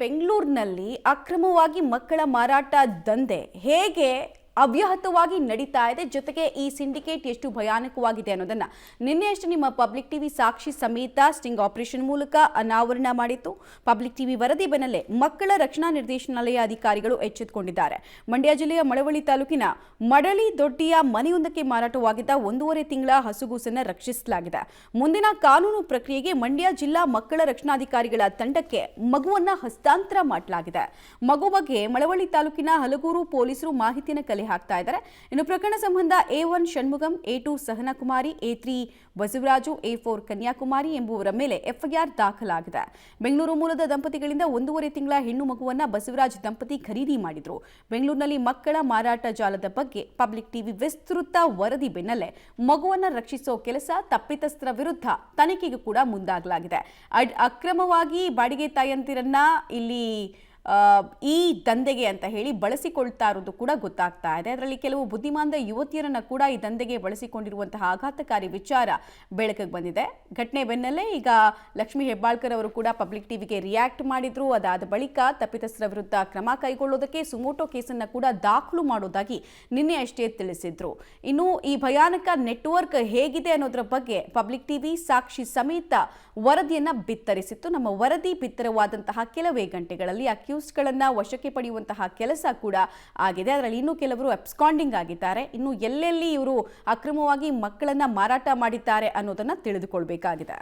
ಬೆಂಗಳೂರಿನಲ್ಲಿ ಅಕ್ರಮವಾಗಿ ಮಕ್ಕಳ ಮಾರಾಟ ದಂಧೆ ಹೇಗೆ ಅವ್ಯಾಹತವಾಗಿ ನಡೀತಾ ಇದೆ, ಜೊತೆಗೆ ಈ ಸಿಂಡಿಕೇಟ್ ಎಷ್ಟು ಭಯಾನಕವಾಗಿದೆ ಅನ್ನೋದನ್ನ ನಿನ್ನೆಯಷ್ಟೇ ನಿಮ್ಮ ಪಬ್ಲಿಕ್ ಟಿವಿ ಸಾಕ್ಷಿ ಸಮೇತ ಸ್ಟಿಂಗ್ ಆಪರೇಷನ್ ಮೂಲಕ ಅನಾವರಣ ಮಾಡಿತ್ತು. ಪಬ್ಲಿಕ್ ಟಿವಿ ವರದಿ ಬೆನ್ನಲ್ಲೇ ಮಕ್ಕಳ ರಕ್ಷಣಾ ನಿರ್ದೇಶನಾಲಯ ಅಧಿಕಾರಿಗಳು ಎಚ್ಚೆತ್ತುಕೊಂಡಿದ್ದಾರೆ. ಮಂಡ್ಯ ಜಿಲ್ಲೆಯ ಮಳವಳ್ಳಿ ತಾಲೂಕಿನ ಮಡಳಿ ದೊಡ್ಡಿಯ ಮನೆಯೊಂದಕ್ಕೆ ಮಾರಾಟವಾಗಿದ್ದ 1.5 ತಿಂಗಳ ಹಸುಗೂಸನ್ನು ರಕ್ಷಿಸಲಾಗಿದೆ. ಮುಂದಿನ ಕಾನೂನು ಪ್ರಕ್ರಿಯೆಗೆ ಮಂಡ್ಯ ಜಿಲ್ಲಾ ಮಕ್ಕಳ ರಕ್ಷಣಾಧಿಕಾರಿಗಳ ತಂಡಕ್ಕೆ ಮಗುವನ್ನ ಹಸ್ತಾಂತರ ಮಾಡಲಾಗಿದೆ. ಮಗು ಬಗ್ಗೆ ಮಳವಳ್ಳಿ ತಾಲೂಕಿನ ಹಲಗೂರು ಪೊಲೀಸರು ಮಾಹಿತಿಯನ್ನು ಕಲೆ ಹಾಕ್ತಾ ಇದ್ದಾರೆ. ಇನ್ನು ಪ್ರಕರಣ ಸಂಬಂಧ A1 Shanmugam, A2 ಸಹನಕುಮಾರಿ, A3 Basavaraju, A4 Kanyakumari ಎಂಬುವರ ಮೇಲೆ FIR ದಾಖಲಾಗಿದೆ. ಬೆಂಗಳೂರು ಮೂಲದ ದಂಪತಿಗಳಿಂದ 1.5 ತಿಂಗಳ ಹೆಣ್ಣು ಮಗುವನ್ನ ಬಸವರಾಜ್ ದಂಪತಿ ಖರೀದಿ ಮಾಡಿದ್ರು. ಬೆಂಗಳೂರಿನಲ್ಲಿ ಮಕ್ಕಳ ಮಾರಾಟ ಜಾಲದ ಬಗ್ಗೆ ಪಬ್ಲಿಕ್ ಟಿವಿ ವಿಸ್ತೃತ ವರದಿ ಬೆನ್ನಲ್ಲೇ ಮಗುವನ್ನ ರಕ್ಷಿಸೋ ಕೆಲಸ ತಪ್ಪಿತಸ್ಥರ ವಿರುದ್ಧ ತನಿಖೆಗೂ ಕೂಡ ಮುಂದಾಗಲಾಗಿದೆ. ಅಕ್ರಮವಾಗಿ ಬಾಡಿಗೆ ತಾಯಂದಿರನ್ನ ಇಲ್ಲಿ ಈ ದಂಧೆಗೆ ಅಂತ ಹೇಳಿ ಬಳಸಿಕೊಳ್ತಾ ಇರೋದು ಕೂಡ ಗೊತ್ತಾಗ್ತಾ ಇದೆ. ಅದರಲ್ಲಿ ಕೆಲವು ಬುದ್ಧಿಮಾಂದ ಯುವತಿಯರನ್ನ ಕೂಡ ಈ ದಂಧೆಗೆ ಬಳಸಿಕೊಂಡಿರುವಂತಹ ಆಘಾತಕಾರಿ ವಿಚಾರ ಬೆಳಕಿಗೆ ಬಂದಿದೆ. ಘಟನೆ ಬೆನ್ನಲ್ಲೇ ಈಗ ಲಕ್ಷ್ಮೀ ಹೆಬ್ಬಾಳ್ಕರ್ ಅವರು ಕೂಡ ಪಬ್ಲಿಕ್ ಟಿವಿಗೆ ರಿಯಾಕ್ಟ್ ಮಾಡಿದ್ರು. ಅದಾದ ಬಳಿಕ ತಪ್ಪಿತಸ್ಥರ ವಿರುದ್ಧ ಕ್ರಮ ಕೈಗೊಳ್ಳೋದಕ್ಕೆ ಸುಮೋಟೋ ಕೇಸನ್ನು ಕೂಡ ದಾಖಲು ಮಾಡೋದಾಗಿ ನಿನ್ನೆ ಅಷ್ಟೇ ತಿಳಿಸಿದ್ರು. ಇನ್ನು ಈ ಭಯಾನಕ ನೆಟ್ವರ್ಕ್ ಹೇಗಿದೆ ಅನ್ನೋದರ ಬಗ್ಗೆ ಪಬ್ಲಿಕ್ ಟಿವಿ ಸಾಕ್ಷಿ ಸಮೇತ ವರದಿಯನ್ನ ಬಿತ್ತರಿಸಿತ್ತು. ನಮ್ಮ ವರದಿ ಬಿತ್ತರವಾದಂತಹ ಕೆಲವೇ ಗಂಟೆಗಳಲ್ಲಿ ಗಳನ್ನ ವಶಕ್ಕೆ ಪಡೆಯುವಂತಹ ಕೆಲಸ ಕೂಡ ಆಗಿದೆ. ಅದರಲ್ಲಿ ಇನ್ನೂ ಕೆಲವರು ಅಬ್ಸ್ಕಾಂಡಿಂಗ್ ಆಗಿದ್ದಾರೆ. ಇನ್ನು ಎಲ್ಲೆಲ್ಲಿ ಇವರು ಅಕ್ರಮವಾಗಿ ಮಕ್ಕಳನ್ನ ಮಾರಾಟ ಮಾಡಿದ್ದಾರೆ ಅನ್ನೋದನ್ನ ತಿಳಿದುಕೊಳ್ಬೇಕಾಗಿದೆ.